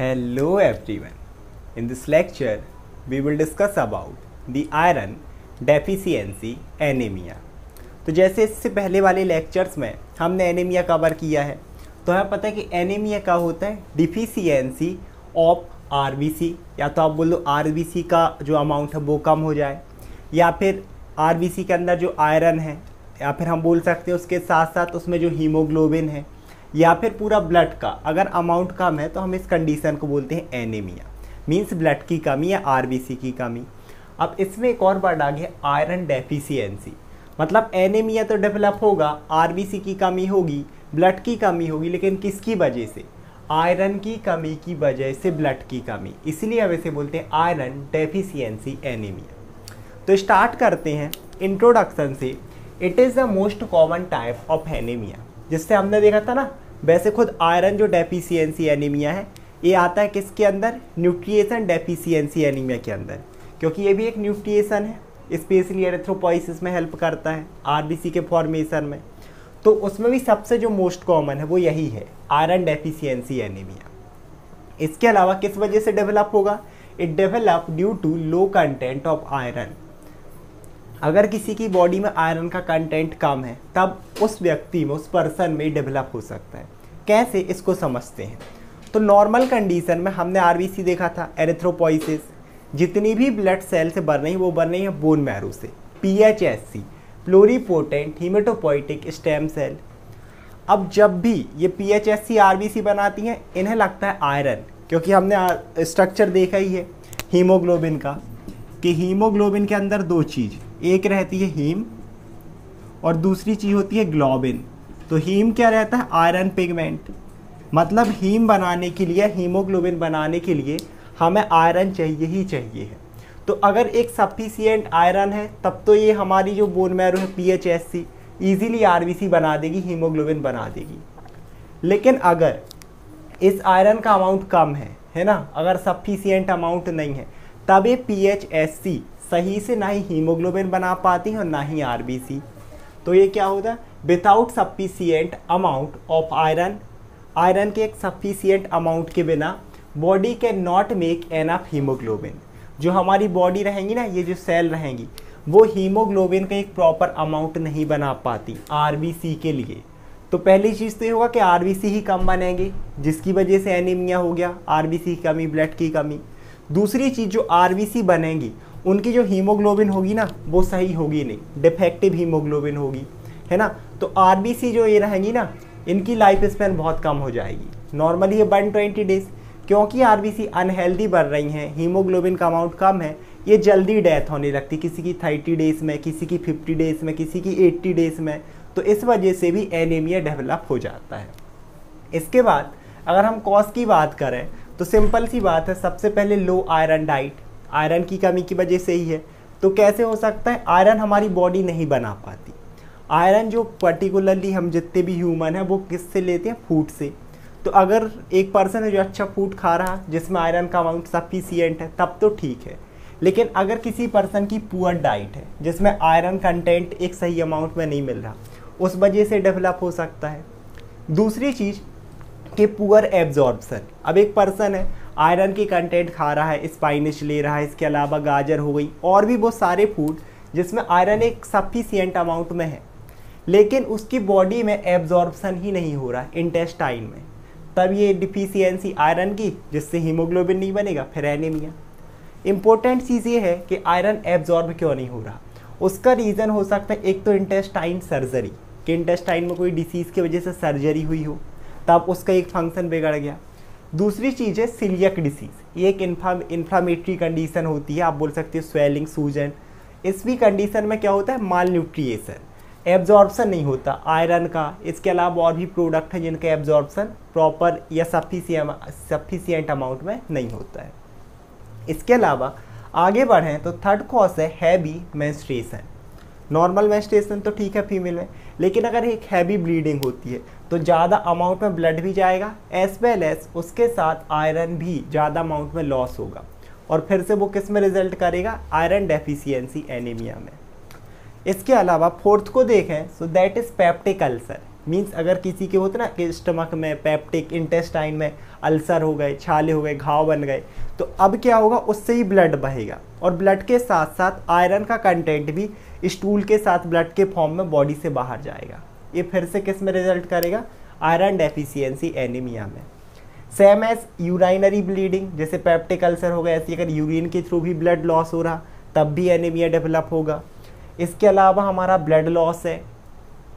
Hello everyone. In this lecture, we will discuss about the iron deficiency anemia. तो जैसे इससे पहले वाले लेक्चर्स में हमने एनीमिया कवर किया है, तो हमें पता है कि एनीमिया का होता है डिफिशियंसी ऑफ आरबीसी, या तो आप बोल दो आरबीसी का जो अमाउंट है वो कम हो जाए, या फिर आरबीसी के अंदर जो आयरन है, या फिर हम बोल सकते हैं उसके साथ साथ उसमें जो हीमोग्लोबिन है, या फिर पूरा ब्लड का अगर अमाउंट कम है तो हम इस कंडीशन को बोलते हैं एनीमिया, मींस ब्लड की कमी या आरबीसी की कमी। अब इसमें एक और वर्ड आ गया आयरन डेफिशिएंसी, मतलब एनीमिया तो डेवलप होगा, आरबीसी की कमी होगी, ब्लड की कमी होगी, लेकिन किसकी वजह से? आयरन की कमी की वजह से ब्लड की कमी, इसलिए हम इसे बोलते हैं आयरन डेफिशिएंसी एनीमिया। तो स्टार्ट करते हैं इंट्रोडक्शन से। It is the most common type of anaemia, जिससे हमने देखा था ना, वैसे खुद आयरन जो डेफिशिएंसी एनीमिया है ये आता है किसके अंदर? न्यूट्रिएशन डेफिशिएंसी एनीमिया के अंदर, क्योंकि ये भी एक न्यूट्रिएशन है, स्पेशली एरिथ्रोपोइसिस में हेल्प करता है आरबीसी के फॉर्मेशन में। तो उसमें भी सबसे जो मोस्ट कॉमन है वो यही है, आयरन डेफिशिएंसी एनीमिया। इसके अलावा किस वजह से डेवलप होगा? It develop due to low content of iron. अगर किसी की बॉडी में आयरन का कंटेंट कम है तब उस व्यक्ति में, उस पर्सन में डेवलप हो सकता है। कैसे, इसको समझते हैं। तो नॉर्मल कंडीशन में हमने आरबीसी देखा था, एरिथ्रोपोइसिस, जितनी भी ब्लड सेल से बन रही वो बन रही है बोन मैरो से। पीएचएससी, प्लूरिपोटेंट हीमेटोपोइटिक स्टेम सेल। अब जब भी ये पीएचएससी आरबीसी बनाती हैं इन्हें लगता है आयरन, क्योंकि हमने स्ट्रक्चर देखा ही है हीमोग्लोबिन का, कि हीमोग्लोबिन के अंदर दो चीज़, एक रहती है हीम और दूसरी चीज़ होती है ग्लोबिन। तो हीम क्या रहता है? Iron pigment. मतलब हीम बनाने के लिए, हीमोग्लोबिन बनाने के लिए हमें आयरन चाहिए ही चाहिए है। तो अगर एक सफिशिएंट आयरन है तब तो ये हमारी जो बोन मैरो है पीएचएससी ईजिली आरबीसी बना देगी, हीमोग्लोबिन बना देगी। लेकिन अगर इस आयरन का अमाउंट कम है ना, अगर सफिशिएंट अमाउंट नहीं है, तब ये पीएचएससी सही से ना ही हीमोग्लोबिन बना पाती है और ना ही आरबीसी। तो ये क्या होता है? Without sufficient amount of iron, iron के एक सफिशिएंट अमाउंट के बिना body can not make enough haemoglobin. जो हमारी बॉडी रहेंगी ना, ये जो सेल रहेंगी, वो हीमोग्लोबिन का एक प्रॉपर अमाउंट नहीं बना पाती आरबीसी के लिए। तो पहली चीज़ तो ये होगा कि आरबीसी ही कम बनेंगे, जिसकी वजह से एनीमिया हो गया, आरबीसी की कमी, ब्लड की कमी। दूसरी चीज़, जो आरबीसी बनेंगी उनकी जो हीमोग्लोबिन होगी ना वो सही होगी नहीं, डिफेक्टिव हीमोग्लोबिन होगी, है ना। तो आरबीसी जो ये रहेंगी ना, इनकी लाइफ स्पैन बहुत कम हो जाएगी। नॉर्मली ये 120 डेज, क्योंकि आरबीसी अनहेल्दी बन रही हैं, हीमोग्लोबिन का अमाउंट कम है, ये जल्दी डेथ होने लगती, किसी की 30 डेज में, किसी की 50 डेज में, किसी की 80 डेज में। तो इस वजह से भी एनीमिया डेवलप हो जाता है। इसके बाद अगर हम कॉज की बात करें तो सिंपल सी बात है, सबसे पहले लो आयरन डाइट, आयरन की कमी की वजह से ही है। तो कैसे हो सकता है? आयरन हमारी बॉडी नहीं बना पाती। आयरन जो पर्टिकुलरली हम जितने भी ह्यूमन हैं वो किससे लेते हैं? फूड से। तो अगर एक पर्सन है जो अच्छा फूड खा रहा है जिसमें आयरन का अमाउंट सफिशिएंट है तब तो ठीक है, लेकिन अगर किसी पर्सन की पुअर डाइट है जिसमें आयरन कंटेंट एक सही अमाउंट में नहीं मिल रहा, उस वजह से डेवलप हो सकता है। दूसरी चीज़ कि पुअर एब्जॉर्प्शन। अब एक पर्सन है, आयरन की कंटेंट खा रहा है, स्पाइनिश ले रहा है, इसके अलावा गाजर हो गई और भी बहुत सारे फूड जिसमें आयरन एक सफिशिएंट अमाउंट में है, लेकिन उसकी बॉडी में एब्जॉर्प्शन ही नहीं हो रहा इंटेस्टाइन में, तब ये डिफिशियंसी आयरन की, जिससे हीमोग्लोबिन नहीं बनेगा, फिर एनीमिया। इंपॉर्टेंट चीज़ ये है कि आयरन एब्जॉर्ब क्यों नहीं हो रहा। उसका रीज़न हो सकता है एक तो इंटेस्टाइन सर्जरी, कि इंटेस्टाइन में कोई डिसीज़ की वजह से सर्जरी हुई हो तब उसका एक फंक्शन बिगड़ गया। दूसरी चीज़ है सीलियक डिसीज़, ये एक इन्फ्लामेटरी कंडीशन होती है, आप बोल सकते हो स्वेलिंग, सूजन। इस भी कंडीशन में क्या होता है? माल न्यूट्रिएशन, एब्जॉर्प्शन नहीं होता आयरन का। इसके अलावा और भी प्रोडक्ट हैं जिनका एब्जॉर्प्शन प्रॉपर या सफिशिएंट अमाउंट में नहीं होता है। इसके अलावा आगे बढ़ें तो थर्ड कॉज है हैवी मेंस्ट्रुएशन। नॉर्मल मेंस्ट्रुएशन तो ठीक है फीमेल में, लेकिन अगर एक हैवी ब्लीडिंग होती है तो ज़्यादा अमाउंट में ब्लड भी जाएगा, एज वेल एज उसके साथ आयरन भी ज़्यादा अमाउंट में लॉस होगा, और फिर से वो किस में रिजल्ट करेगा? आयरन डेफिशिएंसी एनीमिया में। इसके अलावा फोर्थ को देखें, so that is peptic ulcer, means अगर किसी के होते ना कि स्टमक में, पेप्टिक, इंटेस्टाइन में अल्सर हो गए, छाले हो गए, घाव बन गए, तो अब क्या होगा, उससे ही ब्लड बहेगा और ब्लड के साथ साथ आयरन का कंटेंट भी स्टूल के साथ ब्लड के फॉर्म में बॉडी से बाहर जाएगा। ये फिर से किस में रिजल्ट करेगा, आयरन डेफिशिएंसी एनीमिया में। सेम एज यूराइनरी ब्लीडिंग, जैसे पेप्टिक अल्सर हो गया, ऐसे अगर यूरिन के थ्रू भी ब्लड लॉस हो रहा तब भी एनीमिया डेवलप होगा। इसके अलावा हमारा ब्लड लॉस है।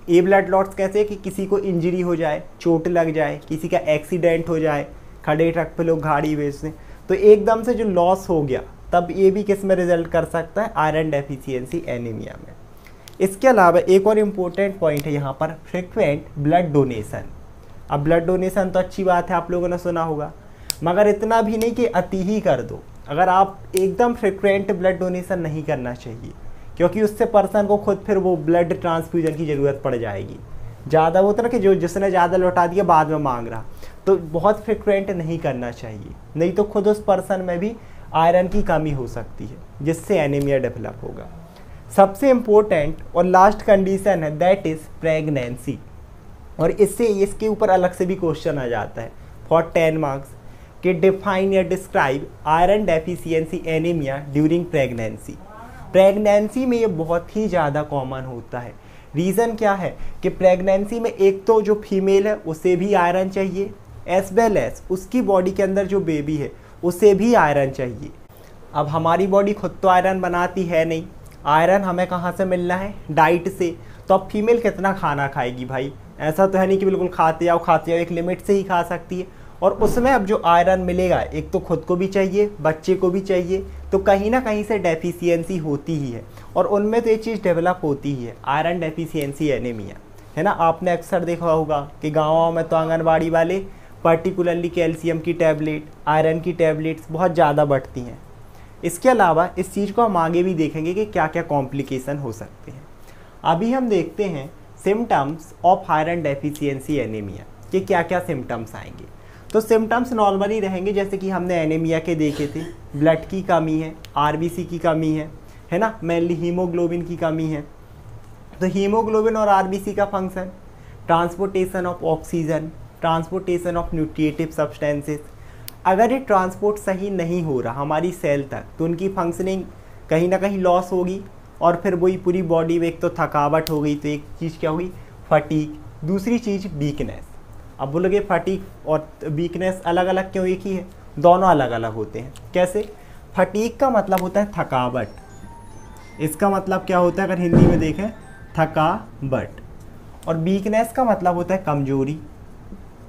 ये ब्लड लॉस कैसे है कि किसी को इंजरी हो जाए, चोट लग जाए, किसी का एक्सीडेंट हो जाए, खड़े ट्रक पे लोग गाड़ी बेचते हैं, तो एकदम से जो लॉस हो गया तब ये भी किस में रिजल्ट कर सकता है, आयरन डेफिशिएंसी एनीमिया में। इसके अलावा एक और इम्पोर्टेंट पॉइंट है यहाँ पर, फ्रिक्वेंट ब्लड डोनेशन। अब ब्लड डोनेशन तो अच्छी बात है, आप लोगों ने सुना होगा, मगर इतना भी नहीं कि अति ही कर दो। अगर आप एकदम फ्रिक्वेंट ब्लड डोनेशन नहीं करना चाहिए, क्योंकि उससे पर्सन को खुद फिर वो ब्लड ट्रांसफ्यूजन की ज़रूरत पड़ जाएगी। ज़्यादा वो होता ना कि जो जिसने ज़्यादा लौटा दिया बाद में मांग रहा, तो बहुत फ्रिक्वेंट नहीं करना चाहिए, नहीं तो खुद उस पर्सन में भी आयरन की कमी हो सकती है, जिससे एनीमिया डेवलप होगा। सबसे इम्पोर्टेंट और लास्ट कंडीशन है, दैट इज़ प्रेगनेंसी। और इससे इसके ऊपर अलग से भी क्वेश्चन आ जाता है फॉर 10 मार्क्स कि डिफाइन या describe iron deficiency anaemia during pregnancy. Pregnancy में ये बहुत ही ज़्यादा कॉमन होता है। रीज़न क्या है कि प्रेगनेंसी में एक तो जो फीमेल है उसे भी आयरन चाहिए, एज वेल एज उसकी बॉडी के अंदर जो बेबी है उसे भी आयरन चाहिए। अब हमारी बॉडी खुद तो आयरन बनाती है नहीं, आयरन हमें कहाँ से मिलना है, डाइट से। तो अब फीमेल कितना खाना खाएगी भाई, ऐसा तो है नहीं कि बिल्कुल खाते जाओ, एक लिमिट से ही खा सकती है। और उसमें अब जो आयरन मिलेगा एक तो खुद को भी चाहिए, बच्चे को भी चाहिए, तो कहीं ना कहीं से डेफिशिएंसी होती ही है और उनमें तो ये चीज़ डेवलप होती ही है, आयरन डेफिशिएंसी एनीमिया, है ना। आपने अक्सर देखा होगा कि गाँवों में तो आंगनबाड़ी वाले पर्टिकुलरली कैल्शियम की टैबलेट, आयरन की टैबलेट्स बहुत ज़्यादा बढ़ती हैं। इसके अलावा इस चीज़ को हम आगे भी देखेंगे कि क्या क्या कॉम्प्लिकेशन हो सकते हैं। अभी हम देखते हैं symptoms of iron deficiency anaemia कि क्या क्या सिम्टम्स आएंगे। तो सिम्टम्स नॉर्मली रहेंगे जैसे कि हमने एनीमिया के देखे थे, ब्लड की कमी है, आरबीसी की कमी है ना, मेनली हीमोग्लोबिन की कमी है। तो हीमोग्लोबिन और आरबीसी का function, transportation of oxygen, transportation of nutritive substances. अगर ये ट्रांसपोर्ट सही नहीं हो रहा हमारी सेल तक तो उनकी फंक्शनिंग कहीं ना कहीं लॉस होगी और फिर वही पूरी बॉडी में एक तो थकावट हो गई, तो एक चीज़ क्या हुई, फटीग, दूसरी चीज़ वीकनेस। अब बोलोगे फटीग और वीकनेस अलग अलग क्यों, एक ही है, दोनों अलग अलग होते हैं। कैसे, फटीग का मतलब होता है थकावट, इसका मतलब क्या होता है अगर हिंदी में देखें, थकावट, और वीकनेस का मतलब होता है कमजोरी।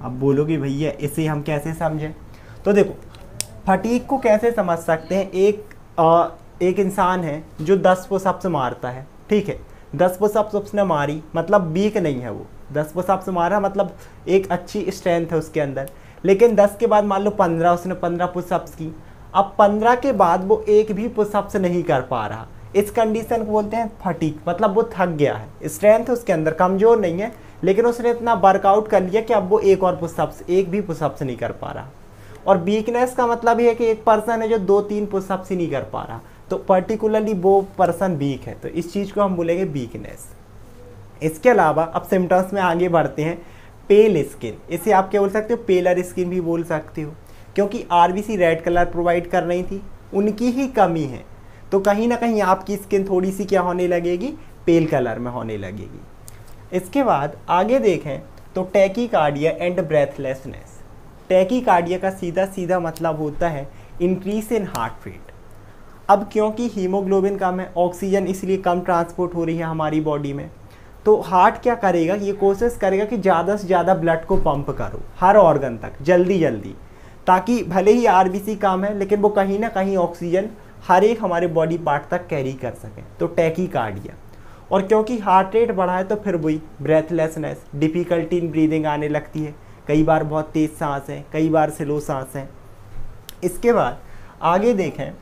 अब बोलोगे भैया इसे हम कैसे समझें, तो देखो फटीग को कैसे समझ सकते हैं, एक इंसान है जो 10 पुशअप्स मारता है, ठीक है, 10 पुशअप्स उसने मारी मतलब वीक नहीं है वो, 10 पुशअप्स मारा मतलब एक अच्छी स्ट्रेंथ है उसके अंदर, लेकिन 10 के बाद मान लो 15 उसने 15 पुशअप्स की, अब 15 के बाद वो एक भी पुशअप्स नहीं कर पा रहा, इस कंडीशन को बोलते हैं फटीग, मतलब वो थक गया है, स्ट्रेंथ उसके अंदर, कमज़ोर नहीं है लेकिन उसने इतना वर्कआउट कर लिया कि अब वो एक भी पुशअप्स नहीं कर पा रहा। और वीकनेस का मतलब ये है कि एक पर्सन है जो 2-3 पुशअप्स ही नहीं कर पा रहा, तो पर्टिकुलरली वो पर्सन वीक है, तो इस चीज़ को हम बोलेंगे वीकनेस। इसके अलावा अब सिम्टम्स में आगे बढ़ते हैं, पेल स्किन, इसे आप क्या बोल सकते हो, पेलर स्किन भी बोल सकते हो, क्योंकि आरबीसी रेड कलर प्रोवाइड कर रही थी, उनकी ही कमी है, तो कहीं ना कहीं आपकी स्किन थोड़ी सी क्या होने लगेगी, पेल कलर में होने लगेगी। इसके बाद आगे देखें तो टैकीकार्डिया एंड ब्रेथलेसनेस। टैकीकार्डिया का सीधा सीधा मतलब होता है इंक्रीज इन हार्ट रेट। अब क्योंकि हीमोग्लोबिन कम है, ऑक्सीजन इसलिए कम ट्रांसपोर्ट हो रही है हमारी बॉडी में, तो हार्ट क्या करेगा, ये कोशिश करेगा कि ज़्यादा से ज़्यादा ब्लड को पंप करो हर ऑर्गन तक जल्दी जल्दी, ताकि भले ही आरबीसी कम है लेकिन वो कहीं ना कहीं ऑक्सीजन हर एक हमारे बॉडी पार्ट तक कैरी कर सके, तो टैकीकार्डिया। और क्योंकि हार्ट रेट बढ़ा है तो फिर वही ब्रेथलेसनेस, डिफ़िकल्टी इन ब्रीदिंग आने लगती है, कई बार बहुत तेज़ सांस है, कई बार स्लो सांस है। इसके बाद आगे देखें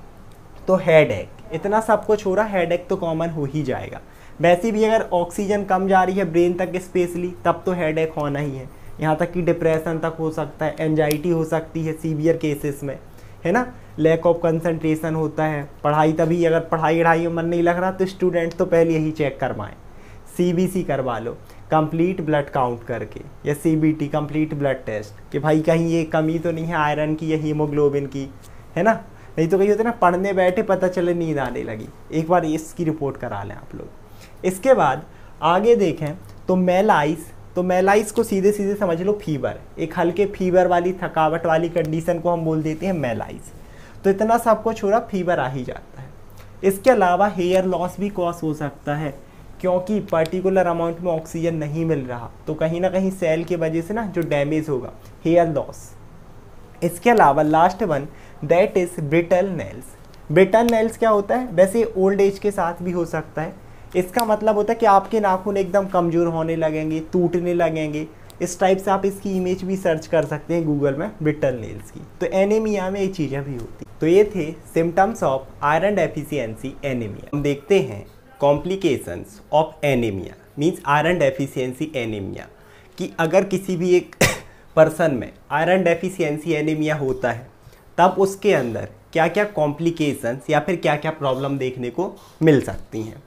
तो हेडेक, इतना सब कुछ हो रहा, हेडेक तो कॉमन हो ही जाएगा, वैसे भी अगर ऑक्सीजन कम जा रही है ब्रेन तक स्पेशली तब तो हेडेक होना ही है, यहाँ तक कि डिप्रेशन तक हो सकता है, एंजाइटी हो सकती है सीवियर केसेस में, है ना, लैक ऑफ कंसंट्रेशन होता है, पढ़ाई तभी अगर पढ़ाई में मन नहीं लग रहा तो स्टूडेंट तो पहले यही चेक करवाएं, सीबीसी करवा लो, कंप्लीट ब्लड काउंट करके, या CBT कंप्लीट ब्लड टेस्ट, कि भाई कहीं ये कमी तो नहीं है आयरन की या हीमोग्लोबिन की, है ना। नहीं तो कहीं होता है ना, पढ़ने बैठे पता चले नींद आने लगी, एक बार इसकी रिपोर्ट करा लें आप लोग। इसके बाद आगे देखें तो मेलाइस को सीधे सीधे समझ लो फीवर, एक हल्के फीवर वाली थकावट वाली कंडीशन को हम बोल देते हैं मेलाइस। तो इतना सबको छोड़ा फीवर आ ही जाता है। इसके अलावा हेयर लॉस भी कॉज हो सकता है, क्योंकि पर्टिकुलर अमाउंट में ऑक्सीजन नहीं मिल रहा, तो कहीं ना कहीं सेल की वजह से ना जो डैमेज होगा, हेयर लॉस। इसके अलावा last one that is brittle nails. Brittle nails क्या होता है, वैसे ओल्ड एज के साथ भी हो सकता है। इसका मतलब होता है कि आपके नाखून एकदम कमज़ोर होने लगेंगे, टूटने लगेंगे। इस टाइप से आप इसकी इमेज भी सर्च कर सकते हैं गूगल में ब्रिटल नेल्स की। तो एनीमिया में ये चीज़ें भी होती। तो ये थे symptoms of iron deficiency anaemia. हम देखते हैं complications of anaemia means iron deficiency anaemia, कि अगर किसी भी एक पर्सन में आयरन डेफिशिएंसी एनीमिया होता है तब उसके अंदर क्या क्या कॉम्प्लिकेशंस या फिर क्या क्या प्रॉब्लम देखने को मिल सकती हैं।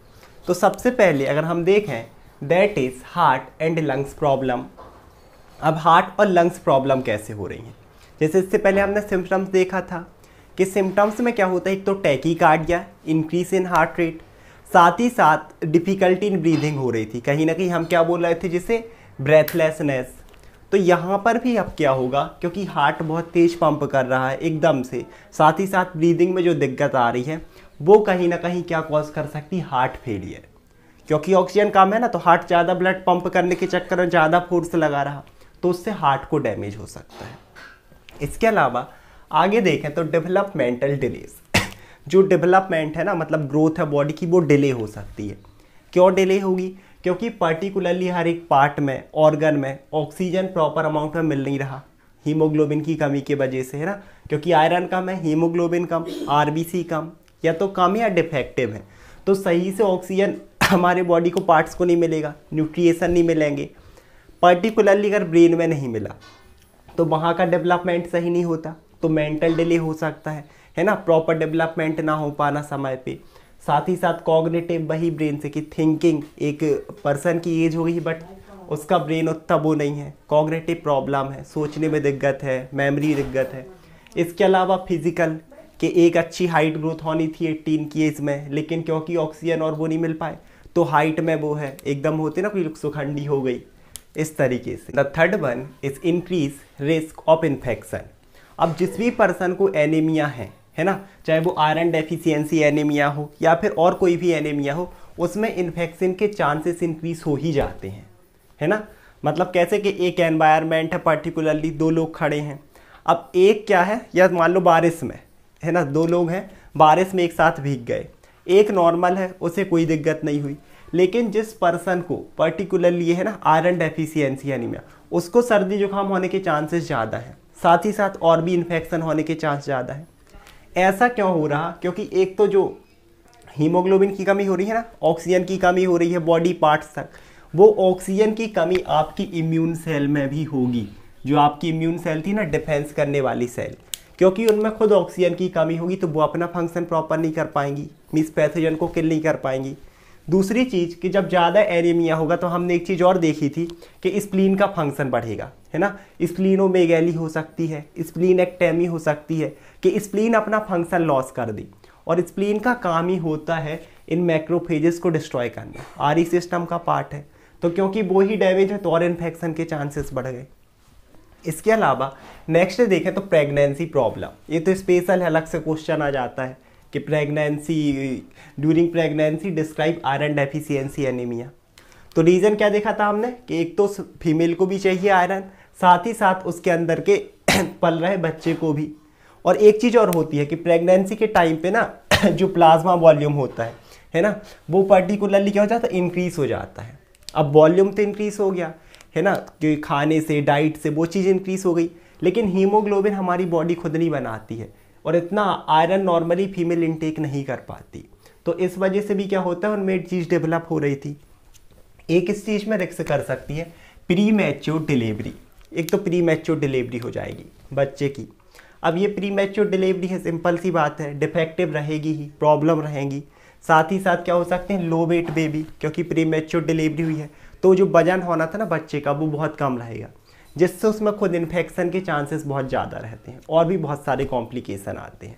तो सबसे पहले अगर हम देखें that is heart and lungs problem. अब हार्ट और लंग्स प्रॉब्लम कैसे हो रही हैं, जैसे इससे पहले हमने सिम्टम्स देखा था कि सिम्टम्स में क्या होता है, एक तो tachycardia, increase in heart rate, साथ ही साथ डिफ़िकल्टी इन ब्रीदिंग हो रही थी, कहीं ना कहीं हम क्या बोल रहे थे जिसे ब्रेथलेसनेस। तो यहाँ पर भी अब क्या होगा, क्योंकि हार्ट बहुत तेज़ पंप कर रहा है एकदम से, साथ ही साथ ब्रीदिंग में जो दिक्कत आ रही है वो कहीं ना कहीं क्या कॉज कर सकती है, हार्ट फेलियर। क्योंकि ऑक्सीजन कम है ना, तो हार्ट ज़्यादा ब्लड पंप करने के चक्कर में ज़्यादा फोर्स लगा रहा, तो उससे हार्ट को डैमेज हो सकता है। इसके अलावा आगे देखें तो डेवलपमेंटल डिलेज, जो डेवलपमेंट है ना, मतलब ग्रोथ है बॉडी की, वो डिले हो सकती है। क्यों डिले होगी, क्योंकि पर्टिकुलरली हर एक पार्ट में, ऑर्गन में ऑक्सीजन प्रॉपर अमाउंट में मिल नहीं रहा, हीमोग्लोबिन की कमी की वजह से, है ना। क्योंकि आयरन कम है, हीमोग्लोबिन कम, RBC कम, या तो कम या डिफेक्टिव है, तो सही से ऑक्सीजन हमारे बॉडी को पार्ट्स को नहीं मिलेगा, न्यूट्रिएशन नहीं मिलेंगे। पर्टिकुलरली अगर ब्रेन में नहीं मिला तो वहाँ का डेवलपमेंट सही नहीं होता, तो मेंटल डिले हो सकता है ना, प्रॉपर डेवलपमेंट ना हो पाना समय पे। साथ ही साथ कॉग्निटिव, वही ब्रेन से कि थिंकिंग, एक पर्सन की एज हो गई बट उसका ब्रेन उतना वो नहीं है, कॉग्निटिव प्रॉब्लम है, सोचने में दिक्कत है, मेमोरी दिक्कत है। इसके अलावा फिजिकल, कि एक अच्छी हाइट ग्रोथ होनी थी 18 की एज में, लेकिन क्योंकि ऑक्सीजन और वो नहीं मिल पाए तो हाइट में वो है एकदम होते ना, कोई सुखंडी हो गई, इस तरीके से। The third one is increase risk of infection. अब जिस भी पर्सन को एनीमिया है ना, चाहे वो आयरन डेफिशिएंसी एनीमिया हो या फिर और कोई भी एनीमिया हो, उसमें इन्फेक्शन के चांसेस इंक्रीज हो ही जाते हैं, है ना। मतलब कैसे कि एक एनवायरनमेंट है, पर्टिकुलरली दो लोग खड़े हैं, अब एक क्या है, या मान लो बारिश में है ना, दो लोग हैं बारिश में एक साथ भीग गए, एक नॉर्मल है, उसे कोई दिक्कत नहीं हुई, लेकिन जिस पर्सन को पर्टिकुलरली है ना आयरन डेफिशिएंसी एनीमिया, उसको सर्दी जुकाम होने के चांसेस ज़्यादा हैं, साथ ही साथ और भी इन्फेक्शन होने के चांस ज़्यादा है। ऐसा क्यों हो रहा, क्योंकि एक तो जो हीमोग्लोबिन की कमी हो रही है ना, ऑक्सीजन की कमी हो रही है बॉडी पार्ट्स तक, वो ऑक्सीजन की कमी आपकी इम्यून सेल में भी होगी, जो आपकी इम्यून सेल थी ना, डिफेंस करने वाली सेल, क्योंकि उनमें खुद ऑक्सीजन की कमी होगी तो वो अपना फंक्शन प्रॉपर नहीं कर पाएंगी, मींस पैथोजन को किल नहीं कर पाएंगी। दूसरी चीज़ कि जब ज़्यादा एनीमिया होगा तो हमने एक चीज़ और देखी थी कि स्प्लीन का फंक्शन बढ़ेगा, है ना, स्प्लीनोमेगैली हो सकती है, स्प्लीनेक्टेमी हो सकती है, कि स्प्लीन अपना फंक्शन लॉस कर दी, और स्प्लीन का काम ही होता है इन मैक्रोफेजेस को डिस्ट्रॉय करना, RE सिस्टम का पार्ट है, तो क्योंकि वो ही डैमेज है तो और इन्फेक्शन के चांसेस बढ़ गए। इसके अलावा नेक्स्ट देखें तो प्रेगनेंसी प्रॉब्लम, ये तो स्पेशल है, अलग से क्वेश्चन आ जाता है कि pregnancy, during pregnancy describe iron deficiency anaemia. तो रीज़न क्या देखा था हमने कि एक तो फीमेल को भी चाहिए आयरन, साथ ही साथ उसके अंदर के पल रहे बच्चे को भी। और एक चीज़ और होती है कि प्रेगनेंसी के टाइम पे ना जो प्लाज्मा वॉल्यूम होता है ना, वो पर्टिकुलरली क्या हो जाता है, इंक्रीज़ हो जाता है। अब वॉल्यूम तो इंक्रीज़ हो गया है ना, कि खाने से, डाइट से वो चीज़ इंक्रीज़ हो गई, लेकिन हीमोग्लोबिन हमारी बॉडी खुद नहीं बनाती है, और इतना आयरन नॉर्मली फीमेल इनटेक नहीं कर पाती, तो इस वजह से भी क्या होता है, उनमें एक चीज़ डेवलप हो रही थी। एक इस चीज़ में रिस्क कर सकती है प्री मैच्योर डिलीवरी, एक तो प्री मैच्योर डिलीवरी हो जाएगी बच्चे की। अब ये प्री मैच्योर डिलीवरी है, सिंपल सी बात है, डिफेक्टिव रहेगी ही, प्रॉब्लम रहेंगी। साथ ही साथ क्या हो सकते हैं, लो वेट बेबी, क्योंकि प्री मैच्योर डिलीवरी हुई है तो जो वजन होना था ना बच्चे का वो बहुत कम रहेगा, जिससे उसमें खुद इन्फेक्शन के चांसेस बहुत ज़्यादा रहते हैं और भी बहुत सारे कॉम्प्लिकेशन आते हैं।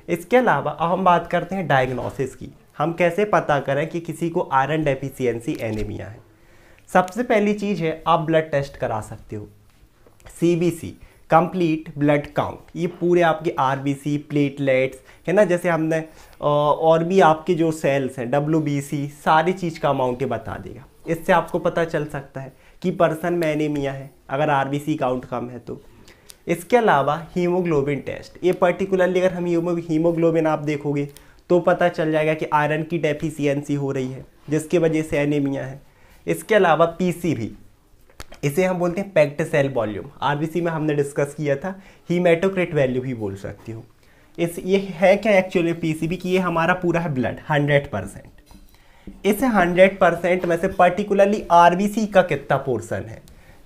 इसके अलावा अब हम बात करते हैं डायग्नोसिस की। हम कैसे पता करें कि किसी को आयरन डेफिशिएंसी एनीमिया है। सबसे पहली चीज़ है आप ब्लड टेस्ट करा सकते हो, CBC कंप्लीट ब्लड काउंट, ये पूरे आपके RBC प्लेटलेट्स है ना, जैसे हमने और भी आपके जो सेल्स हैं WBC, सारी चीज़ का अमाउंट ये बता देगा। इससे आपको पता चल सकता है कि पर्सन में एनीमिया है अगर RBC काउंट कम है तो। इसके अलावा हीमोग्लोबिन टेस्ट, ये पर्टिकुलरली अगर हम हीमोग्लोबिन आप देखोगे तो पता चल जाएगा कि आयरन की डेफिशिएंसी हो रही है जिसकी वजह से एनीमिया है। इसके अलावा PCV, इसे हम बोलते हैं पैक्ड सेल वॉल्यूम, RBC में हमने डिस्कस किया था, हीमेटोक्रिट वैल्यू भी बोल सकती हो। ये है क्या एक्चुअली PCV कि ये हमारा पूरा है ब्लड 100%। इस 100% में से पर्टिकुलरली RBC का कितना पोर्सन है,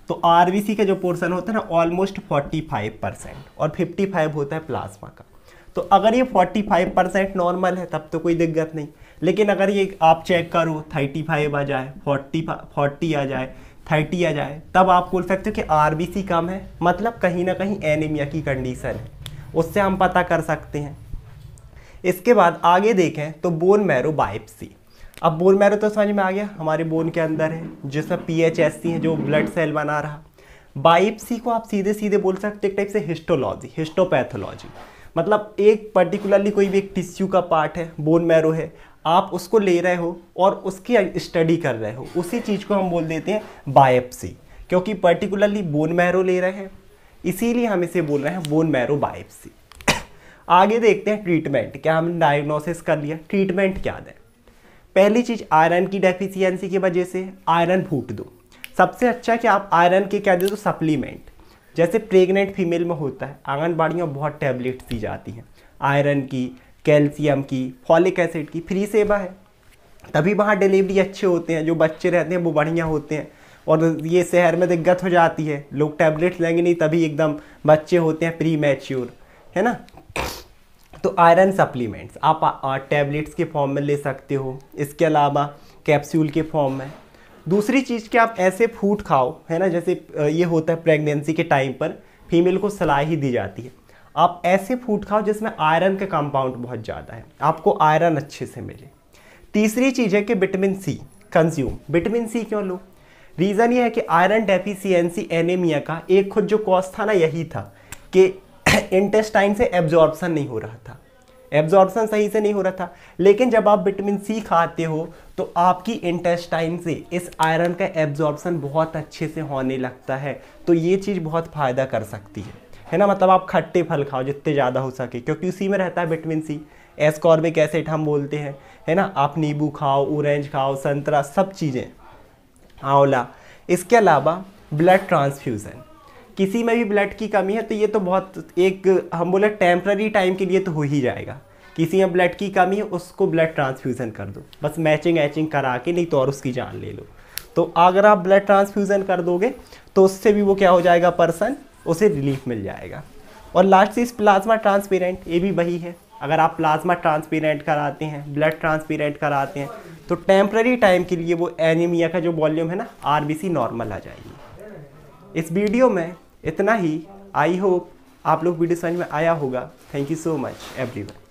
तो RBC का जो पोर्सन होता है ना ऑलमोस्ट 45% और 55 होता है प्लाज्मा का। तो अगर ये 45% नॉर्मल है तब तो कोई दिक्कत नहीं, लेकिन अगर ये आप चेक करो 35 आ जाए, 40 आ जाए, 30 आ जाए, तब आप बोल सकते हो कि RBC कम है, मतलब कहीं ना कहीं एनीमिया की कंडीशन है, उससे हम पता कर सकते हैं। इसके बाद आगे देखें तो बोन मैरो बायोप्सी। अब बोन मैरो तो समझ में आ गया, हमारे बोन के अंदर है जिसमें PHSC है जो ब्लड सेल बना रहा। बायोप्सी को आप सीधे सीधे बोल सकते हैं एक टाइप से हिस्टोलॉजी, हिस्टोपैथोलॉजी, मतलब एक पर्टिकुलरली कोई भी एक टिश्यू का पार्ट है, बोन मैरो है, आप उसको ले रहे हो और उसकी स्टडी कर रहे हो, उसी चीज़ को हम बोल देते हैं बायोप्सी, क्योंकि पर्टिकुलरली बोन मैरो ले रहे हैं इसीलिए हम इसे बोल रहे हैं बोन मैरो बायोप्सी। आगे देखते हैं ट्रीटमेंट। क्या हमने डायग्नोसिस कर लिया, ट्रीटमेंट क्या दें। पहली चीज़ आयरन की डेफिशिएंसी की वजह से आयरन फूट दो। सबसे अच्छा कि आप आयरन के क्या दे दो सप्लीमेंट, जैसे प्रेग्नेंट फीमेल में होता है, आंगनबाड़ी में बहुत टैबलेट्स दी जाती हैं आयरन की, कैल्शियम की, फॉलिक एसिड की, फ्री सेवा है, तभी वहाँ डिलीवरी अच्छे होते हैं, जो बच्चे रहते हैं वो बढ़िया होते हैं। और ये शहर में दिक्कत हो जाती है, लोग टैबलेट्स लेंगे नहीं तभी एकदम बच्चे होते हैं प्री मैच्योर, है ना। तो आयरन सप्लीमेंट्स आप टैबलेट्स के फॉर्म में ले सकते हो, इसके अलावा कैप्सूल के फॉर्म में। दूसरी चीज़ कि आप ऐसे फूड खाओ, है ना, जैसे ये होता है प्रेगनेंसी के टाइम पर फीमेल को सलाह ही दी जाती है, आप ऐसे फूड खाओ जिसमें आयरन का कंपाउंड बहुत ज़्यादा है, आपको आयरन अच्छे से मिले। तीसरी चीज़ है कि vitamin C consume. Vitamin C क्यों लो, रीज़न ये है कि आयरन डेफिशिएंसी एनीमिया का एक खुद जो कॉज था ना यही था कि इंटेस्टाइन से एब्जॉर्प्शन नहीं हो रहा था, एब्जॉर्प्शन सही से नहीं हो रहा था। लेकिन जब आप विटामिन C खाते हो तो आपकी इंटेस्टाइन से इस आयरन का एब्जॉर्प्शन बहुत अच्छे से होने लगता है, तो ये चीज़ बहुत फ़ायदा कर सकती है ना। मतलब आप खट्टे फल खाओ जितने ज़्यादा हो सके, क्योंकि उसी में रहता है विटामिन C, एस्कॉर्बिक एसिड हम बोलते हैं, है ना। आप नींबू खाओ, ऑरेंज खाओ, संतरा, सब चीज़ें, आंवला। इसके अलावा ब्लड ट्रांसफ्यूज़न, किसी में भी ब्लड की कमी है तो ये तो बहुत एक हम बोले टेम्प्ररी टाइम के लिए तो हो ही जाएगा। किसी में ब्लड की कमी है उसको ब्लड ट्रांसफ्यूज़न कर दो, बस मैचिंग करा के, नहीं तो और उसकी जान ले लो। तो अगर आप ब्लड ट्रांसफ्यूज़न कर दोगे तो उससे भी वो क्या हो जाएगा, पर्सन उसे रिलीफ मिल जाएगा। और लास्ट चीज़ प्लाज्मा ट्रांसपेरेंट, ये भी वही है, अगर आप प्लाज्मा ट्रांसपेरेंट कराते हैं, ब्लड ट्रांसपेरेंट कराते हैं तो टेम्प्ररी टाइम के लिए वो एनीमिया का जो वॉल्यूम है ना RBC नॉर्मल आ जाएगी। इस वीडियो में इतना ही। आई होप आप लोग वीडियो समझ में आया होगा। Thank you so much everyone.